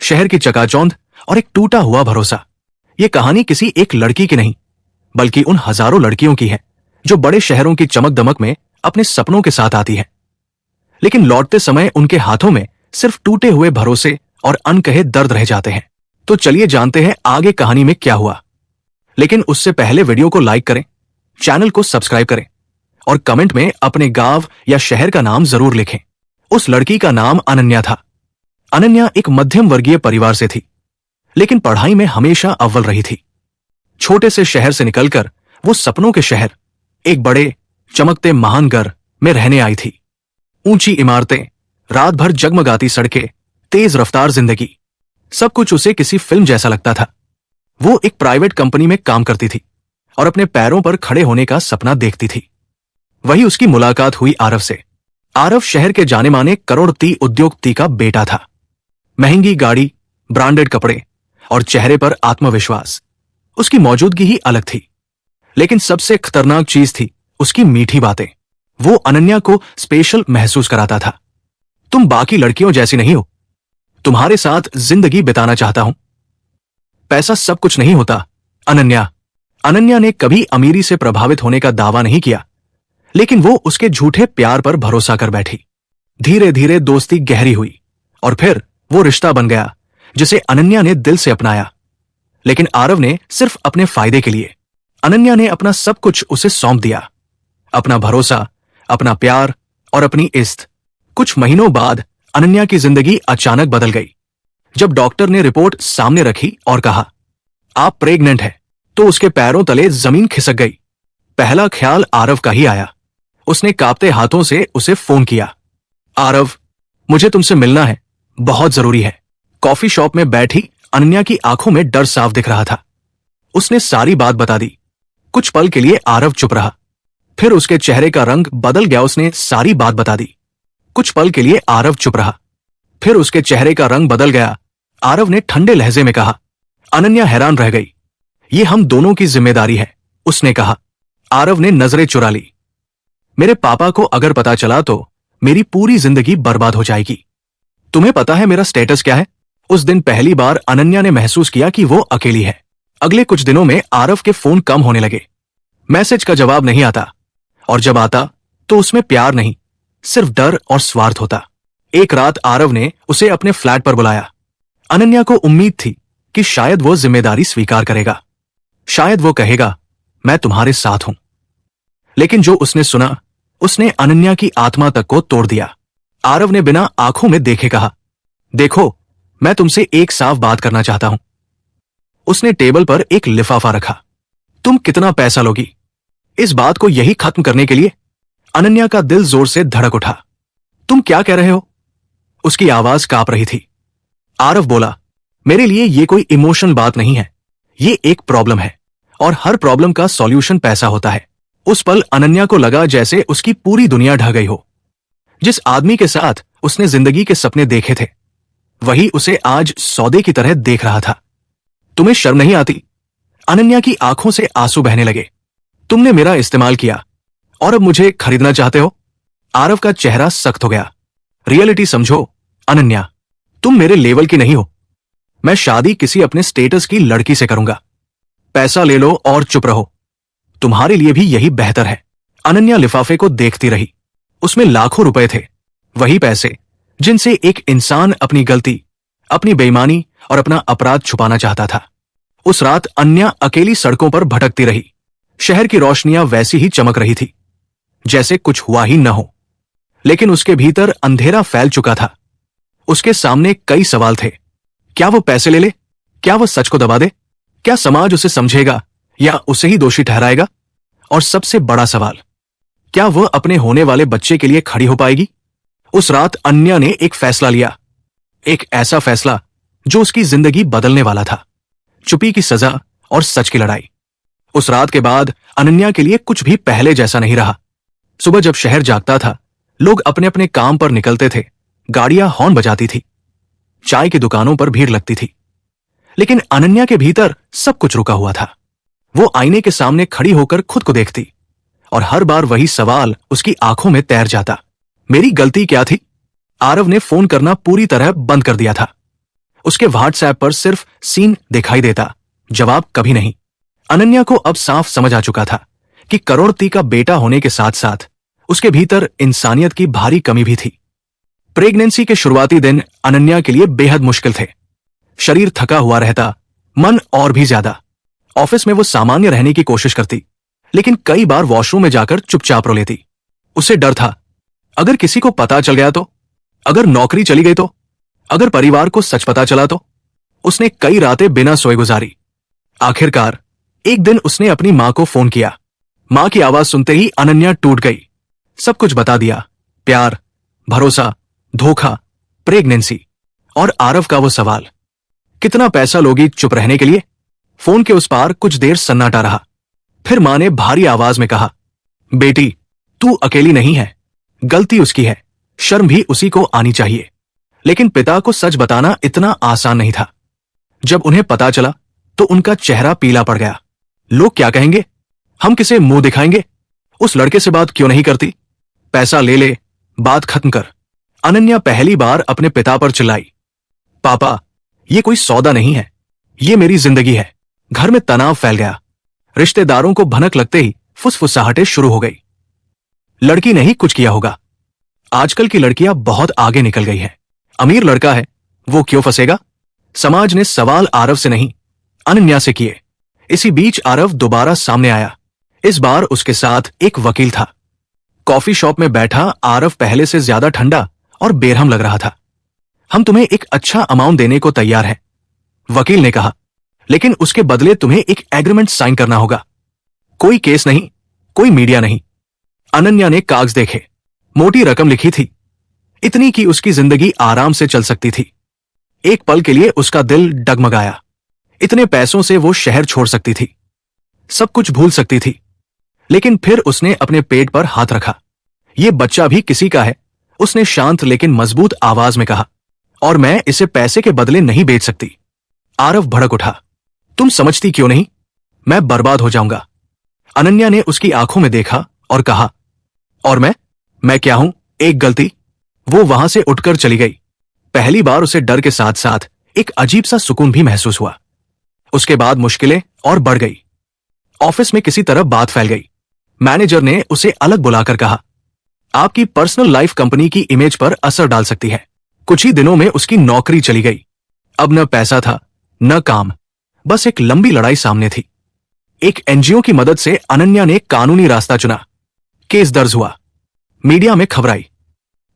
शहर की चकाचौंध और एक टूटा हुआ भरोसा। ये कहानी किसी एक लड़की की नहीं, बल्कि उन हजारों लड़कियों की है जो बड़े शहरों की चमक दमक में अपने सपनों के साथ आती है, लेकिन लौटते समय उनके हाथों में सिर्फ टूटे हुए भरोसे और अनकहे दर्द रह जाते हैं। तो चलिए जानते हैं आगे कहानी में क्या हुआ। लेकिन उससे पहले वीडियो को लाइक करें, चैनल को सब्सक्राइब करें और कमेंट में अपने गांव या शहर का नाम जरूर लिखें। उस लड़की का नाम अनन्या था। अनन्या एक मध्यम वर्गीय परिवार से थी, लेकिन पढ़ाई में हमेशा अव्वल रही थी। छोटे से शहर से निकलकर वो सपनों के शहर, एक बड़े चमकते महान घर में रहने आई थी। ऊंची इमारतें, रात भर जगमगाती सड़कें, तेज रफ्तार जिंदगी, सब कुछ उसे किसी फिल्म जैसा लगता था। वो एक प्राइवेट कंपनी में काम करती थी और अपने पैरों पर खड़े होने का सपना देखती थी। वही उसकी मुलाकात हुई आरव से। आरव शहर के जाने माने करोड़पति उद्योगपति का बेटा था। महंगी गाड़ी, ब्रांडेड कपड़े और चेहरे पर आत्मविश्वास, उसकी मौजूदगी ही अलग थी। लेकिन सबसे खतरनाक चीज थी उसकी मीठी बातें। वो अनन्या को स्पेशल महसूस कराता था। तुम बाकी लड़कियों जैसी नहीं हो, तुम्हारे साथ जिंदगी बिताना चाहता हूं। पैसा सब कुछ नहीं होता अनन्या ने कभी अमीरी से प्रभावित होने का दावा नहीं किया, लेकिन वो उसके झूठे प्यार पर भरोसा कर बैठी। धीरे धीरे दोस्ती गहरी हुई और फिर वो रिश्ता बन गया जिसे अनन्या ने दिल से अपनाया। लेकिन आरव ने सिर्फ अपने फायदे के लिए। अनन्या ने अपना सब कुछ उसे सौंप दिया, अपना भरोसा, अपना प्यार और इज्जत इश्क। कुछ महीनों बाद अनन्या की जिंदगी अचानक बदल गई। जब डॉक्टर ने रिपोर्ट सामने रखी और कहा आप प्रेग्नेंट हैं, तो उसके पैरों तले जमीन खिसक गई। पहला ख्याल आरव का ही आया। उसने कांपते हाथों से उसे फोन किया। आरव, मुझे तुमसे मिलना है, बहुत जरूरी है। कॉफी शॉप में बैठी अनन्या की आंखों में डर साफ दिख रहा था। उसने सारी बात बता दी। कुछ पल के लिए आरव चुप रहा, फिर उसके चेहरे का रंग बदल गया। उसने सारी बात बता दी। कुछ पल के लिए आरव चुप रहा, फिर उसके चेहरे का रंग बदल गया। आरव ने ठंडे लहजे में कहा। अनन्या हैरान रह गई। ये हम दोनों की जिम्मेदारी है, उसने कहा। आरव ने नजरें चुरा ली। मेरे पापा को अगर पता चला तो मेरी पूरी जिंदगी बर्बाद हो जाएगी। तुम्हें पता है मेरा स्टेटस क्या है? उस दिन पहली बार अनन्या ने महसूस किया कि वो अकेली है। अगले कुछ दिनों में आरव के फोन कम होने लगे। मैसेज का जवाब नहीं आता, और जब आता तो उसमें प्यार नहीं, सिर्फ डर और स्वार्थ होता। एक रात आरव ने उसे अपने फ्लैट पर बुलाया। अनन्या को उम्मीद थी कि शायद वो जिम्मेदारी स्वीकार करेगा, शायद वो कहेगा मैं तुम्हारे साथ हूं। लेकिन जो उसने सुना, उसने अनन्या की आत्मा तक को तोड़ दिया। आरव ने बिना आंखों में देखे कहा, देखो, मैं तुमसे एक साफ बात करना चाहता हूं। उसने टेबल पर एक लिफाफा रखा। तुम कितना पैसा लोगी इस बात को यही खत्म करने के लिए? अनन्या का दिल जोर से धड़क उठा। तुम क्या कह रहे हो? उसकी आवाज कांप रही थी। आरव बोला, मेरे लिए ये कोई इमोशनल बात नहीं है, ये एक प्रॉब्लम है, और हर प्रॉब्लम का सॉल्यूशन पैसा होता है। उस पल अनन्या को लगा जैसे उसकी पूरी दुनिया ढह गई हो। जिस आदमी के साथ उसने जिंदगी के सपने देखे थे, वही उसे आज सौदे की तरह देख रहा था। तुम्हें शर्म नहीं आती? अनन्या की आंखों से आंसू बहने लगे। तुमने मेरा इस्तेमाल किया और अब मुझे खरीदना चाहते हो? आरव का चेहरा सख्त हो गया। रियलिटी समझो अनन्या, तुम मेरे लेवल की नहीं हो। मैं शादी किसी अपने स्टेटस की लड़की से करूंगा। पैसा ले लो और चुप रहो, तुम्हारे लिए भी यही बेहतर है। अनन्या लिफाफे को देखती रही। उसमें लाखों रुपए थे, वही पैसे जिनसे एक इंसान अपनी गलती, अपनी बेईमानी और अपना अपराध छुपाना चाहता था। उस रात अनन्या अकेली सड़कों पर भटकती रही। शहर की रोशनियां वैसी ही चमक रही थी जैसे कुछ हुआ ही न हो, लेकिन उसके भीतर अंधेरा फैल चुका था। उसके सामने कई सवाल थे। क्या वो पैसे ले ले? क्या वो सच को दबा दे? क्या समाज उसे समझेगा या उसे ही दोषी ठहराएगा? और सबसे बड़ा सवाल, क्या वह अपने होने वाले बच्चे के लिए खड़ी हो पाएगी? उस रात अनन्या ने एक फैसला लिया, एक ऐसा फैसला जो उसकी जिंदगी बदलने वाला था। चुप्पी की सजा और सच की लड़ाई। उस रात के बाद अनन्या के लिए कुछ भी पहले जैसा नहीं रहा। सुबह जब शहर जागता था, लोग अपने अपने काम पर निकलते थे, गाड़ियां हॉर्न बजाती थी, चाय की दुकानों पर भीड़ लगती थी। लेकिन अनन्या के भीतर सब कुछ रुका हुआ था। वो आईने के सामने खड़ी होकर खुद को देखती, और हर बार वही सवाल उसकी आंखों में तैर जाता, मेरी गलती क्या थी? आरव ने फोन करना पूरी तरह बंद कर दिया था। उसके व्हाट्सएप पर सिर्फ सीन दिखाई देता, जवाब कभी नहीं। अनन्या को अब साफ समझ आ चुका था कि करोड़पति का बेटा होने के साथ साथ उसके भीतर इंसानियत की भारी कमी भी थी। प्रेगनेंसी के शुरुआती दिन अनन्या के लिए बेहद मुश्किल थे। शरीर थका हुआ रहता, मन और भी ज्यादा। ऑफिस में वो सामान्य रहने की कोशिश करती, लेकिन कई बार वॉशरूम में जाकर चुपचाप रो लेती। उसे डर था, अगर किसी को पता चल गया तो, अगर नौकरी चली गई तो, अगर परिवार को सच पता चला तो। उसने कई रातें बिना सोए गुजारी। आखिरकार एक दिन उसने अपनी मां को फोन किया। मां की आवाज सुनते ही अनन्या टूट गई। सब कुछ बता दिया, प्यार, भरोसा, धोखा, प्रेगनेंसी और आरव का वो सवाल, कितना पैसा लोगी चुप रहने के लिए। फोन के उस पार कुछ देर सन्नाटा रहा। फिर मां ने भारी आवाज में कहा, बेटी तू अकेली नहीं है, गलती उसकी है, शर्म भी उसी को आनी चाहिए। लेकिन पिता को सच बताना इतना आसान नहीं था। जब उन्हें पता चला तो उनका चेहरा पीला पड़ गया। लोग क्या कहेंगे, हम किसे मुंह दिखाएंगे, उस लड़के से बात क्यों नहीं करती, पैसा ले ले, बात खत्म कर। अनन्या पहली बार अपने पिता पर चिल्लाई, पापा ये कोई सौदा नहीं है, ये मेरी जिंदगी है। घर में तनाव फैल गया। रिश्तेदारों को भनक लगते ही फुसफुसाहटें शुरू हो गई। लड़की ने ही कुछ किया होगा। आजकल की लड़कियां बहुत आगे निकल गई हैं। अमीर लड़का है, वो क्यों फंसेगा। समाज ने सवाल आरव से नहीं, अनन्या से किए। इसी बीच आरव दोबारा सामने आया। इस बार उसके साथ एक वकील था। कॉफी शॉप में बैठा आरव पहले से ज्यादा ठंडा और बेरहम लग रहा था। हम तुम्हें एक अच्छा अमाउंट देने को तैयार हैं, वकील ने कहा, लेकिन उसके बदले तुम्हें एक एग्रीमेंट साइन करना होगा। कोई केस नहीं, कोई मीडिया नहीं। अनन्या ने कागज देखे। मोटी रकम लिखी थी, इतनी कि उसकी जिंदगी आराम से चल सकती थी। एक पल के लिए उसका दिल डगमगाया। इतने पैसों से वो शहर छोड़ सकती थी, सब कुछ भूल सकती थी। लेकिन फिर उसने अपने पेट पर हाथ रखा। ये बच्चा भी किसी का है, उसने शांत लेकिन मजबूत आवाज में कहा, और मैं इसे पैसे के बदले नहीं बेच सकती। आरव भड़क उठा, तुम समझती क्यों नहीं, मैं बर्बाद हो जाऊंगा। अनन्या ने उसकी आंखों में देखा और कहा, और मैं क्या हूं, एक गलती। वो वहां से उठकर चली गई। पहली बार उसे डर के साथ साथ एक अजीब सा सुकून भी महसूस हुआ। उसके बाद मुश्किलें और बढ़ गई। ऑफिस में किसी तरह बात फैल गई। मैनेजर ने उसे अलग बुलाकर कहा, आपकी पर्सनल लाइफ कंपनी की इमेज पर असर डाल सकती है। कुछ ही दिनों में उसकी नौकरी चली गई। अब न पैसा था न काम, बस एक लंबी लड़ाई सामने थी। एक एनजीओ की मदद से अनन्या ने कानूनी रास्ता चुना। केस दर्ज हुआ, मीडिया में खबर आई,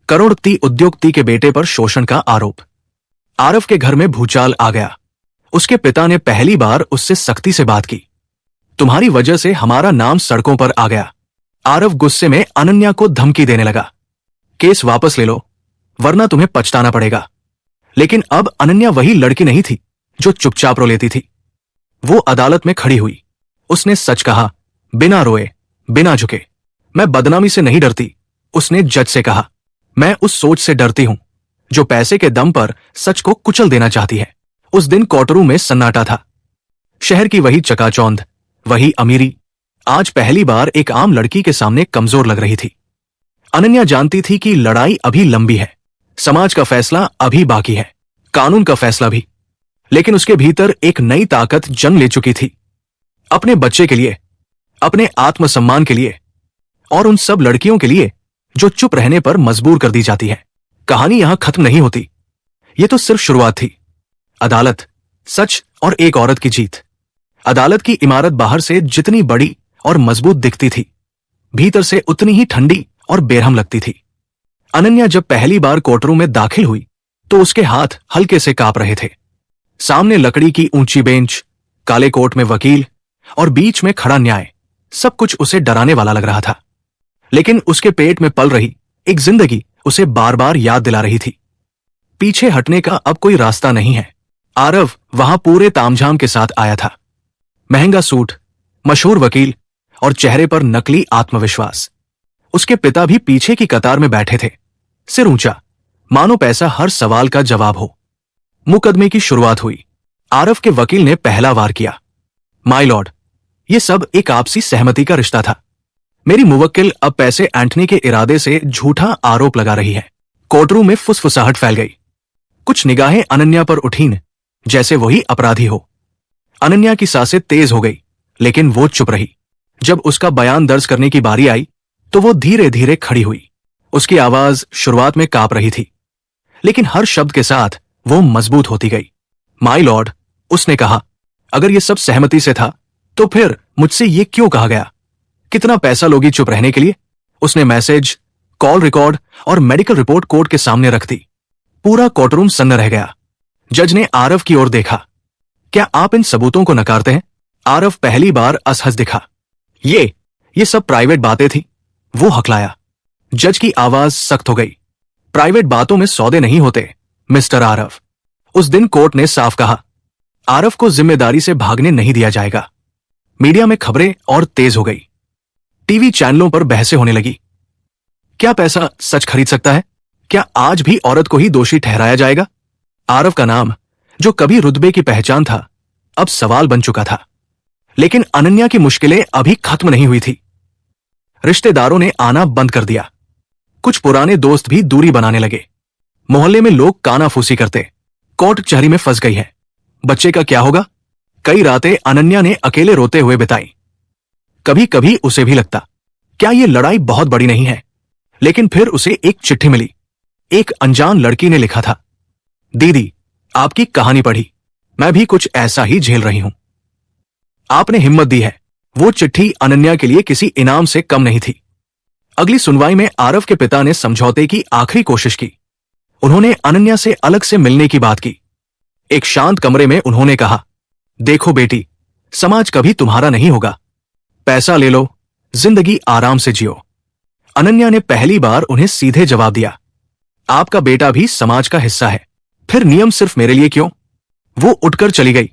करोड़पति उद्योगपति के बेटे पर शोषण का आरोप। आरव के घर में भूचाल आ गया। उसके पिता ने पहली बार उससे सख्ती से बात की, तुम्हारी वजह से हमारा नाम सड़कों पर आ गया। आरव गुस्से में अनन्या को धमकी देने लगा, केस वापस ले लो वरना तुम्हें पछताना पड़ेगा। लेकिन अब अनन्या वही लड़की नहीं थी जो चुपचाप रो लेती थी। वो अदालत में खड़ी हुई। उसने सच कहा, बिना रोए, बिना झुके। मैं बदनामी से नहीं डरती, उसने जज से कहा। मैं उस सोच से डरती हूं जो पैसे के दम पर सच को कुचल देना चाहती है। उस दिन कोर्टरूम में सन्नाटा था। शहर की वही चकाचौंध, वही अमीरी, आज पहली बार एक आम लड़की के सामने कमजोर लग रही थी। अनन्या जानती थी कि लड़ाई अभी लंबी है, समाज का फैसला अभी बाकी है, कानून का फैसला भी। लेकिन उसके भीतर एक नई ताकत जन्म ले चुकी थी, अपने बच्चे के लिए, अपने आत्मसम्मान के लिए, और उन सब लड़कियों के लिए जो चुप रहने पर मजबूर कर दी जाती है। कहानी यहां खत्म नहीं होती, यह तो सिर्फ शुरुआत थी। अदालत, सच और एक औरत की जीत। अदालत की इमारत बाहर से जितनी बड़ी और मजबूत दिखती थी, भीतर से उतनी ही ठंडी और बेरहम लगती थी। अनन्या जब पहली बार कोर्टरूम में दाखिल हुई तो उसके हाथ हल्के से कांप रहे थे। सामने लकड़ी की ऊंची बेंच, काले कोट में वकील और बीच में खड़ा न्याय, सब कुछ उसे डराने वाला लग रहा था। लेकिन उसके पेट में पल रही एक जिंदगी उसे बार बार याद दिला रही थी, पीछे हटने का अब कोई रास्ता नहीं है। आरव वहां पूरे तामझाम के साथ आया था। महंगा सूट, मशहूर वकील और चेहरे पर नकली आत्मविश्वास। उसके पिता भी पीछे की कतार में बैठे थे, सिर ऊंचा, मानो पैसा हर सवाल का जवाब हो। मुकदमे की शुरुआत हुई। आरव के वकील ने पहला वार किया, माय लॉर्ड, ये सब एक आपसी सहमति का रिश्ता था। मेरी मुवक्किल अब पैसे एंटनी के इरादे से झूठा आरोप लगा रही है। कोर्टरूम में फुसफुसाहट फैल गई। कुछ निगाहें अनन्या पर उठीं, जैसे वही अपराधी हो। अनन्या की सांसें तेज हो गई, लेकिन वो चुप रही। जब उसका बयान दर्ज करने की बारी आई तो वो धीरे धीरे खड़ी हुई। उसकी आवाज शुरुआत में कांप रही थी, लेकिन हर शब्द के साथ वो मजबूत होती गई। माय लॉर्ड, उसने कहा, अगर ये सब सहमति से था तो फिर मुझसे ये क्यों कहा गया? कितना पैसा लोगी चुप रहने के लिए? उसने मैसेज, कॉल रिकॉर्ड और मेडिकल रिपोर्ट कोर्ट के सामने रख दी। पूरा कोर्टरूम सन्न रह गया। जज ने आरव की ओर देखा। क्या आप इन सबूतों को नकारते हैं? आरव पहली बार असहज दिखा। ये सब प्राइवेट बातें थी, वो हकलाया। जज की आवाज सख्त हो गई। प्राइवेट बातों में सौदे नहीं होते, मिस्टर आरव। उस दिन कोर्ट ने साफ कहा, आरव को जिम्मेदारी से भागने नहीं दिया जाएगा। मीडिया में खबरें और तेज हो गई। टीवी चैनलों पर बहसें होने लगी। क्या पैसा सच खरीद सकता है? क्या आज भी औरत को ही दोषी ठहराया जाएगा? आरव का नाम, जो कभी रुतबे की पहचान था, अब सवाल बन चुका था। लेकिन अनन्या की मुश्किलें अभी खत्म नहीं हुई थी। रिश्तेदारों ने आना बंद कर दिया। कुछ पुराने दोस्त भी दूरी बनाने लगे। मोहल्ले में लोग कानाफूसी करते, कोर्ट कचहरी में फंस गई है, बच्चे का क्या होगा? कई रातें अनन्या ने अकेले रोते हुए बिताई। कभी कभी उसे भी लगता, क्या ये लड़ाई बहुत बड़ी नहीं है? लेकिन फिर उसे एक चिट्ठी मिली। एक अनजान लड़की ने लिखा था, दीदी, आपकी कहानी पढ़ी, मैं भी कुछ ऐसा ही झेल रही हूं। आपने हिम्मत दी है। वो चिट्ठी अनन्या के लिए किसी इनाम से कम नहीं थी। अगली सुनवाई में आरव के पिता ने समझौते की आखिरी कोशिश की। उन्होंने अनन्या से अलग से मिलने की बात की। एक शांत कमरे में उन्होंने कहा, देखो बेटी, समाज कभी तुम्हारा नहीं होगा। पैसा ले लो, जिंदगी आराम से जियो। अनन्या ने पहली बार उन्हें सीधे जवाब दिया, आपका बेटा भी समाज का हिस्सा है। फिर नियम सिर्फ मेरे लिए क्यों? वो उठकर चली गई।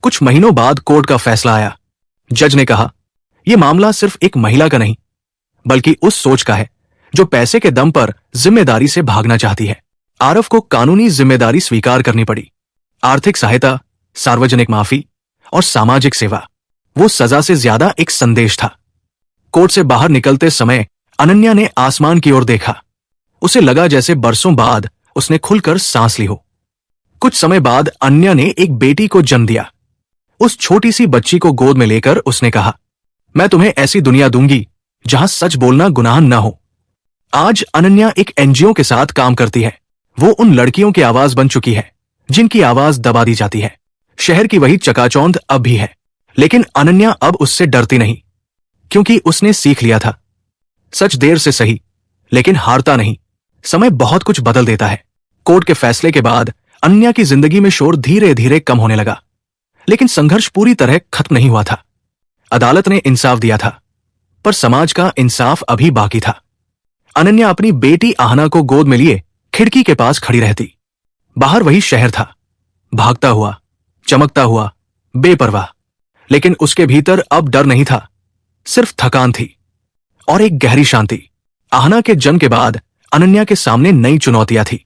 कुछ महीनों बाद कोर्ट का फैसला आया। जज ने कहा, यह मामला सिर्फ एक महिला का नहीं, बल्कि उस सोच का है जो पैसे के दम पर जिम्मेदारी से भागना चाहती है। आरव को कानूनी जिम्मेदारी स्वीकार करनी पड़ी। आर्थिक सहायता, सार्वजनिक माफी और सामाजिक सेवा, वो सजा से ज्यादा एक संदेश था। कोर्ट से बाहर निकलते समय अनन्या ने आसमान की ओर देखा। उसे लगा जैसे बरसों बाद उसने खुलकर सांस ली हो। कुछ समय बाद अनन्या ने एक बेटी को जन्म दिया। उस छोटी सी बच्ची को गोद में लेकर उसने कहा, मैं तुम्हें ऐसी दुनिया दूंगी जहां सच बोलना गुनाह न हो। आज अनन्या एक एनजीओ के साथ काम करती है। वो उन लड़कियों की आवाज बन चुकी है जिनकी आवाज दबा दी जाती है। शहर की वही चकाचौंध अब भी है, लेकिन अनन्या अब उससे डरती नहीं, क्योंकि उसने सीख लिया था, सच देर से सही, लेकिन हारता नहीं। समय बहुत कुछ बदल देता है। कोर्ट के फैसले के बाद अनन्या की जिंदगी में शोर धीरे धीरे कम होने लगा, लेकिन संघर्ष पूरी तरह खत्म नहीं हुआ था। अदालत ने इंसाफ दिया था, पर समाज का इंसाफ अभी बाकी था। अनन्या अपनी बेटी आहना को गोद में लिए खिड़की के पास खड़ी रहती। बाहर वही शहर था, भागता हुआ, चमकता हुआ, बेपरवाह। लेकिन उसके भीतर अब डर नहीं था, सिर्फ थकान थी और एक गहरी शांति। आहना के जन्म के बाद अनन्या के सामने नई चुनौतियां थी।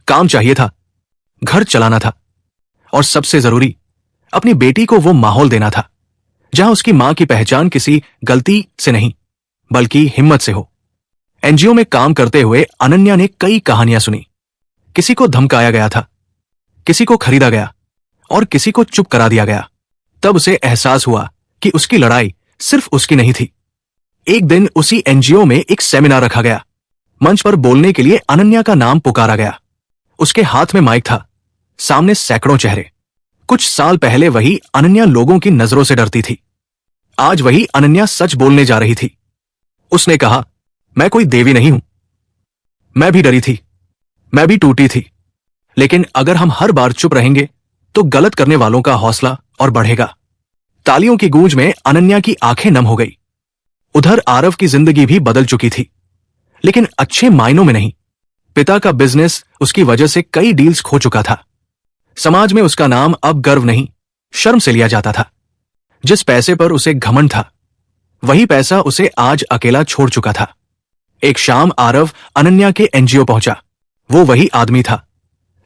काम चाहिए था, घर चलाना था, और सबसे जरूरी, अपनी बेटी को वो माहौल देना था जहां उसकी मां की पहचान किसी गलती से नहीं, बल्कि हिम्मत से हो। एनजीओ में काम करते हुए अनन्या ने कई कहानियां सुनी। किसी को धमकाया गया था, किसी को खरीदा गया और किसी को चुप करा दिया गया। तब उसे एहसास हुआ कि उसकी लड़ाई सिर्फ उसकी नहीं थी। एक दिन उसी एनजीओ में एक सेमिनार रखा गया। मंच पर बोलने के लिए अनन्या का नाम पुकारा गया। उसके हाथ में माइक था, सामने सैकड़ों चेहरे। कुछ साल पहले वही अनन्या लोगों की नजरों से डरती थी। आज वही अनन्या सच बोलने जा रही थी। उसने कहा, मैं कोई देवी नहीं हूं। मैं भी डरी थी, मैं भी टूटी थी, लेकिन अगर हम हर बार चुप रहेंगे तो गलत करने वालों का हौसला और बढ़ेगा। तालियों की गूंज में अनन्या की आंखें नम हो गई। उधर आरव की जिंदगी भी बदल चुकी थी, लेकिन अच्छे मायनों में नहीं। पिता का बिजनेस उसकी वजह से कई डील्स खो चुका था। समाज में उसका नाम अब गर्व नहीं, शर्म से लिया जाता था। जिस पैसे पर उसे घमंड था, वही पैसा उसे आज अकेला छोड़ चुका था। एक शाम आरव अनन्या के एनजीओ पहुंचा। वो वही आदमी था,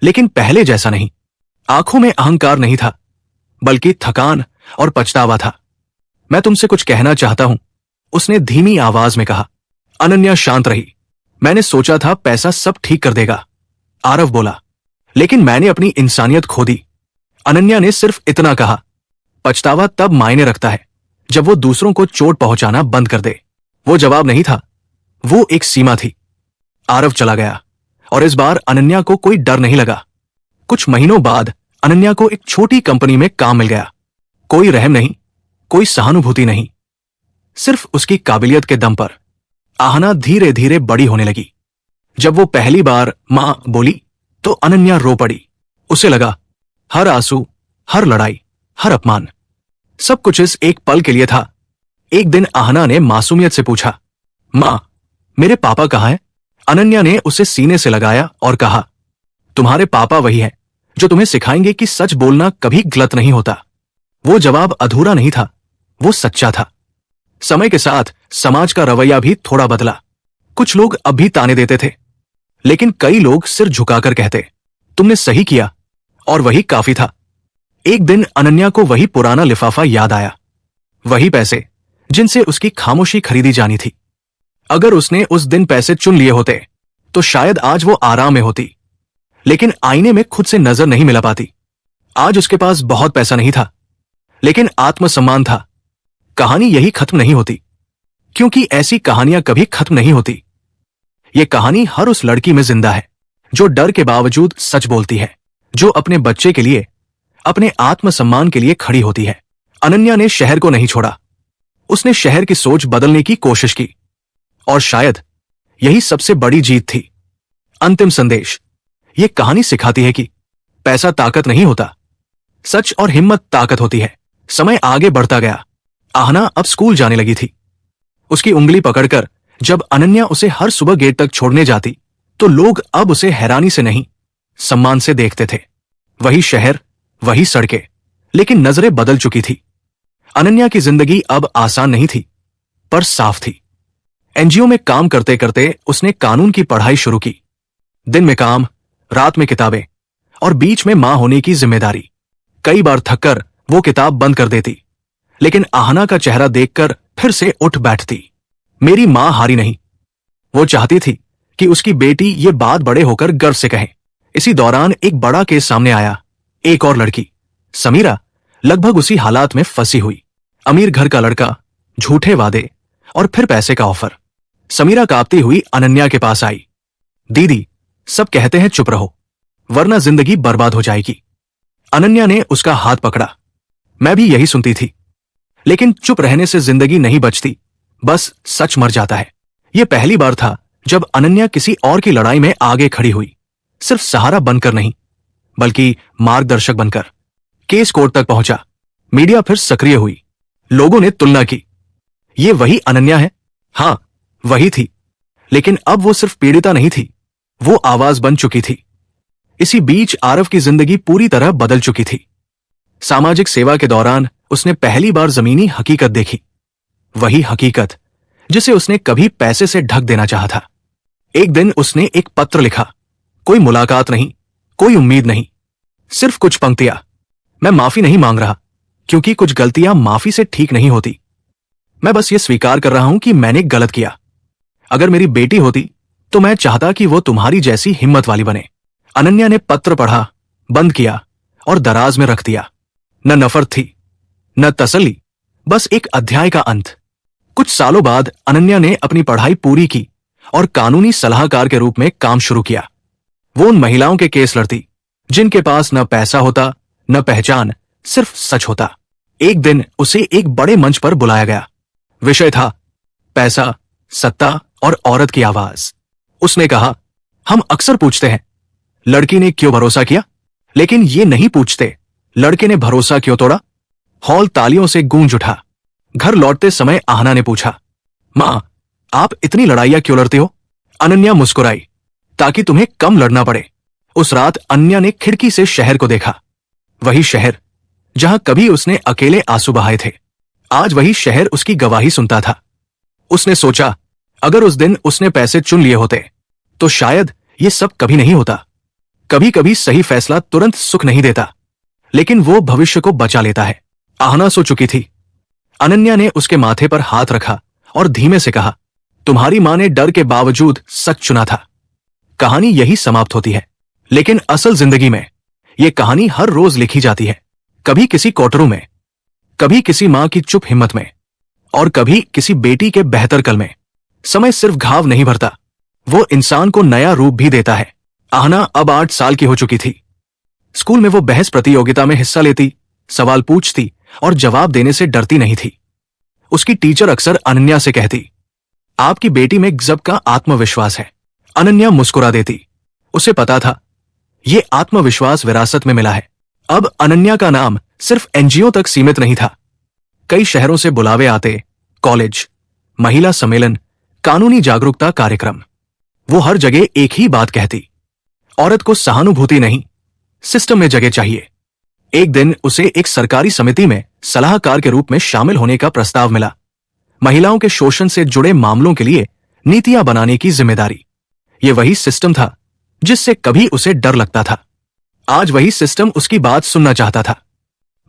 लेकिन पहले जैसा नहीं। आंखों में अहंकार नहीं था, बल्कि थकान और पछतावा था। मैं तुमसे कुछ कहना चाहता हूं, उसने धीमी आवाज में कहा। अनन्या शांत रही। मैंने सोचा था पैसा सब ठीक कर देगा, आरव बोला, लेकिन मैंने अपनी इंसानियत खो दी। अनन्या ने सिर्फ इतना कहा, पछतावा तब मायने रखता है जब वो दूसरों को चोट पहुंचाना बंद कर दे। वो जवाब नहीं था, वो एक सीमा थी। आरव चला गया और इस बार अनन्या को कोई डर नहीं लगा। कुछ महीनों बाद अनन्या को एक छोटी कंपनी में काम मिल गया। कोई रहम नहीं, कोई सहानुभूति नहीं, सिर्फ उसकी काबिलियत के दम पर आहना धीरे धीरे बड़ी होने लगी। जब वो पहली बार मां बोली तो अनन्या रो पड़ी। उसे लगा हर आंसू, हर लड़ाई, हर अपमान, सब कुछ इस एक पल के लिए था। एक दिन आहना ने मासूमियत से पूछा, मां, मेरे पापा कहाँ हैं? अनन्या ने उसे सीने से लगाया और कहा, तुम्हारे पापा वही हैं जो तुम्हें सिखाएंगे कि सच बोलना कभी गलत नहीं होता। वो जवाब अधूरा नहीं था, वो सच्चा था। समय के साथ समाज का रवैया भी थोड़ा बदला। कुछ लोग अब भी ताने देते थे, लेकिन कई लोग सिर झुकाकर कहते, तुमने सही किया, और वही काफी था। एक दिन अनन्या को वही पुराना लिफाफा याद आया, वही पैसे जिनसे उसकी खामोशी खरीदी जानी थी। अगर उसने उस दिन पैसे चुन लिए होते तो शायद आज वो आराम में होती, लेकिन आईने में खुद से नजर नहीं मिला पाती। आज उसके पास बहुत पैसा नहीं था, लेकिन आत्मसम्मान था। कहानी यही खत्म नहीं होती, क्योंकि ऐसी कहानियां कभी खत्म नहीं होती। ये कहानी हर उस लड़की में जिंदा है जो डर के बावजूद सच बोलती है, जो अपने बच्चे के लिए, अपने आत्मसम्मान के लिए खड़ी होती है। अनन्या ने शहर को नहीं छोड़ा, उसने शहर की सोच बदलने की कोशिश की, और शायद यही सबसे बड़ी जीत थी। अंतिम संदेश, ये कहानी सिखाती है कि पैसा ताकत नहीं होता, सच और हिम्मत ताकत होती है। समय आगे बढ़ता गया। आहना अब स्कूल जाने लगी थी। उसकी उंगली पकड़कर जब अनन्या उसे हर सुबह गेट तक छोड़ने जाती तो लोग अब उसे हैरानी से नहीं, सम्मान से देखते थे। वही शहर, वही सड़कें, लेकिन नजरें बदल चुकी थी। अनन्या की जिंदगी अब आसान नहीं थी, पर साफ थी। एनजीओ में काम करते करते उसने कानून की पढ़ाई शुरू की। दिन में काम, रात में किताबें, और बीच में मां होने की जिम्मेदारी। कई बार थककर वो किताब बंद कर देती, लेकिन आहना का चेहरा देखकर फिर से उठ बैठती। मेरी मां हारी नहीं। वो चाहती थी कि उसकी बेटी ये बात बड़े होकर गर्व से कहे। इसी दौरान एक बड़ा केस सामने आया। एक और लड़की, समीरा, लगभग उसी हालात में फंसी हुई। अमीर घर का लड़का, झूठे वादे, और फिर पैसे का ऑफर। समीरा कांपती हुई अनन्या के पास आई। दीदी, सब कहते हैं चुप रहो, वरना जिंदगी बर्बाद हो जाएगी। अनन्या ने उसका हाथ पकड़ा। मैं भी यही सुनती थी, लेकिन चुप रहने से जिंदगी नहीं बचती, बस सच मर जाता है। यह पहली बार था जब अनन्या किसी और की लड़ाई में आगे खड़ी हुई, सिर्फ सहारा बनकर नहीं, बल्कि मार्गदर्शक बनकर। केस कोर्ट तक पहुंचा। मीडिया फिर सक्रिय हुई। लोगों ने तुलना की, ये वही अनन्या है? हां, वही थी, लेकिन अब वो सिर्फ पीड़िता नहीं थी, वो आवाज बन चुकी थी। इसी बीच आरव की जिंदगी पूरी तरह बदल चुकी थी। सामाजिक सेवा के दौरान उसने पहली बार जमीनी हकीकत देखी, वही हकीकत जिसे उसने कभी पैसे से ढक देना चाहा था। एक दिन उसने एक पत्र लिखा, कोई मुलाकात नहीं, कोई उम्मीद नहीं, सिर्फ कुछ पंक्तियां। मैं माफी नहीं मांग रहा, क्योंकि कुछ गलतियां माफी से ठीक नहीं होती। मैं बस ये स्वीकार कर रहा हूं कि मैंने गलत किया। अगर मेरी बेटी होती तो मैं चाहता कि वो तुम्हारी जैसी हिम्मत वाली बने। अनन्या ने पत्र पढ़ा, बंद किया और दराज में रख दिया। न नफरत थी, न तसल्ली, बस एक अध्याय का अंत। कुछ सालों बाद अनन्या ने अपनी पढ़ाई पूरी की और कानूनी सलाहकार के रूप में काम शुरू किया। वो उन महिलाओं के केस लड़ती जिनके पास न पैसा होता, न पहचान, सिर्फ सच होता। एक दिन उसे एक बड़े मंच पर बुलाया गया। विषय था पैसा, सत्ता और औरत की आवाज। उसने कहा, हम अक्सर पूछते हैं, लड़की ने क्यों भरोसा किया, लेकिन ये नहीं पूछते, लड़के ने भरोसा क्यों तोड़ा। हॉल तालियों से गूंज उठा। घर लौटते समय आहना ने पूछा, मां, आप इतनी लड़ाइयां क्यों लड़ते हो? अनन्या मुस्कुराई, ताकि तुम्हें कम लड़ना पड़े। उस रात अनन्या ने खिड़की से शहर को देखा। वही शहर जहां कभी उसने अकेले आंसू बहाए थे, आज वही शहर उसकी गवाही सुनता था। उसने सोचा, अगर उस दिन उसने पैसे चुन लिए होते तो शायद ये सब कभी नहीं होता। कभी कभी सही फैसला तुरंत सुख नहीं देता, लेकिन वो भविष्य को बचा लेता है। आहना सो चुकी थी। अनन्या ने उसके माथे पर हाथ रखा और धीमे से कहा, तुम्हारी मां ने डर के बावजूद सच चुना था। कहानी यही समाप्त होती है, लेकिन असल जिंदगी में यह कहानी हर रोज लिखी जाती है, कभी किसी कोटरू में, कभी किसी मां की चुप हिम्मत में, और कभी किसी बेटी के बेहतर कल में। समय सिर्फ घाव नहीं भरता, वो इंसान को नया रूप भी देता है। आहना अब 8 साल की हो चुकी थी। स्कूल में वो बहस प्रतियोगिता में हिस्सा लेती, सवाल पूछती और जवाब देने से डरती नहीं थी। उसकी टीचर अक्सर अनन्या से कहती, आपकी बेटी में गजब का आत्मविश्वास है। अनन्या मुस्कुरा देती। उसे पता था ये आत्मविश्वास विरासत में मिला है। अब अनन्या का नाम सिर्फ एनजीओ तक सीमित नहीं था। कई शहरों से बुलावे आते, कॉलेज, महिला सम्मेलन, कानूनी जागरूकता कार्यक्रम। वो हर जगह एक ही बात कहती, औरत को सहानुभूति नहीं, सिस्टम में जगह चाहिए। एक दिन उसे एक सरकारी समिति में सलाहकार के रूप में शामिल होने का प्रस्ताव मिला। महिलाओं के शोषण से जुड़े मामलों के लिए नीतियां बनाने की जिम्मेदारी। यह वही सिस्टम था जिससे कभी उसे डर लगता था। आज वही सिस्टम उसकी बात सुनना चाहता था।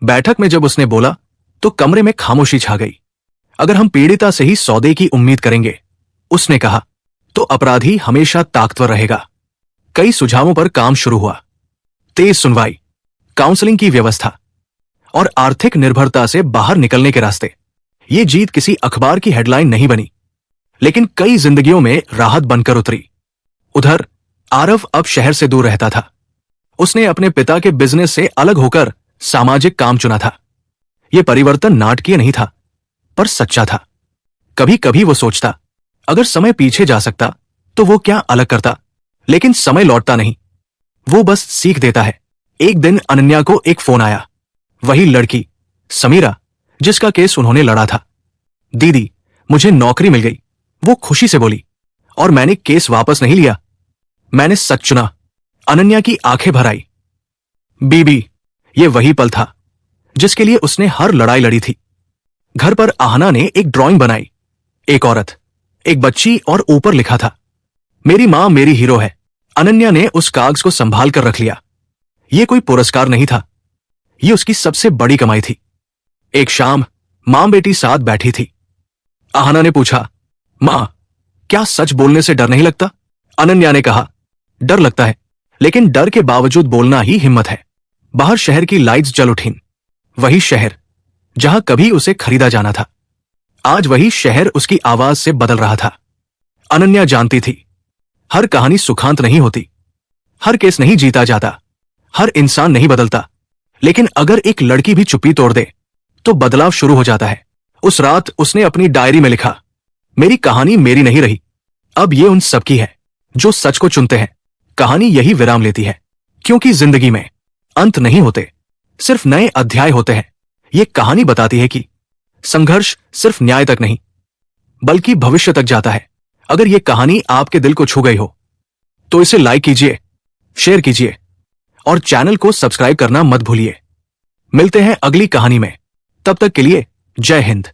बैठक में जब उसने बोला तो कमरे में खामोशी छा गई। अगर हम पीड़िता से ही सौदे की उम्मीद करेंगे, उसने कहा, तो अपराधी हमेशा ताकतवर रहेगा। कई सुझावों पर काम शुरू हुआ। तेज सुनवाई, काउंसलिंग की व्यवस्था और आर्थिक निर्भरता से बाहर निकलने के रास्ते। ये जीत किसी अखबार की हेडलाइन नहीं बनी, लेकिन कई जिंदगियों में राहत बनकर उतरी। उधर आरव अब शहर से दूर रहता था। उसने अपने पिता के बिजनेस से अलग होकर सामाजिक काम चुना था। यह परिवर्तन नाटकीय नहीं था, पर सच्चा था। कभी कभी वो सोचता, अगर समय पीछे जा सकता तो वो क्या अलग करता, लेकिन समय लौटता नहीं, वो बस सीख देता है। एक दिन अनन्या को एक फोन आया। वही लड़की समीरा जिसका केस उन्होंने लड़ा था। दीदी, मुझे नौकरी मिल गई, वो खुशी से बोली। और मैंने केस वापस नहीं लिया, मैंने सच चुना। अनन्या की आंखें भर आई। बीबी, ये वही पल था जिसके लिए उसने हर लड़ाई लड़ी थी। घर पर आहना ने एक ड्राइंग बनाई, एक औरत, एक बच्ची और ऊपर लिखा था, मेरी मां मेरी हीरो है। अनन्या ने उस कागज को संभाल कर रख लिया। यह कोई पुरस्कार नहीं था, यह उसकी सबसे बड़ी कमाई थी। एक शाम मां बेटी साथ बैठी थी। आहना ने पूछा, मां, क्या सच बोलने से डर नहीं लगता? अनन्या ने कहा, डर लगता है, लेकिन डर के बावजूद बोलना ही हिम्मत है। बाहर शहर की लाइट्स जल उठीं। वही शहर जहां कभी उसे खरीदा जाना था, आज वही शहर उसकी आवाज से बदल रहा था। अनन्या जानती थी, हर कहानी सुखांत नहीं होती, हर केस नहीं जीता जाता, हर इंसान नहीं बदलता, लेकिन अगर एक लड़की भी चुप्पी तोड़ दे तो बदलाव शुरू हो जाता है। उस रात उसने अपनी डायरी में लिखा, मेरी कहानी मेरी नहीं रही, अब ये उन सबकी है जो सच को चुनते हैं। कहानी यही विराम लेती है, क्योंकि जिंदगी में अंत नहीं होते, सिर्फ नए अध्याय होते हैं। ये कहानी बताती है कि संघर्ष सिर्फ न्याय तक नहीं, बल्कि भविष्य तक जाता है। अगर ये कहानी आपके दिल को छू गई हो तो इसे लाइक कीजिए, शेयर कीजिए और चैनल को सब्सक्राइब करना मत भूलिए। मिलते हैं अगली कहानी में, तब तक के लिए जय हिंद।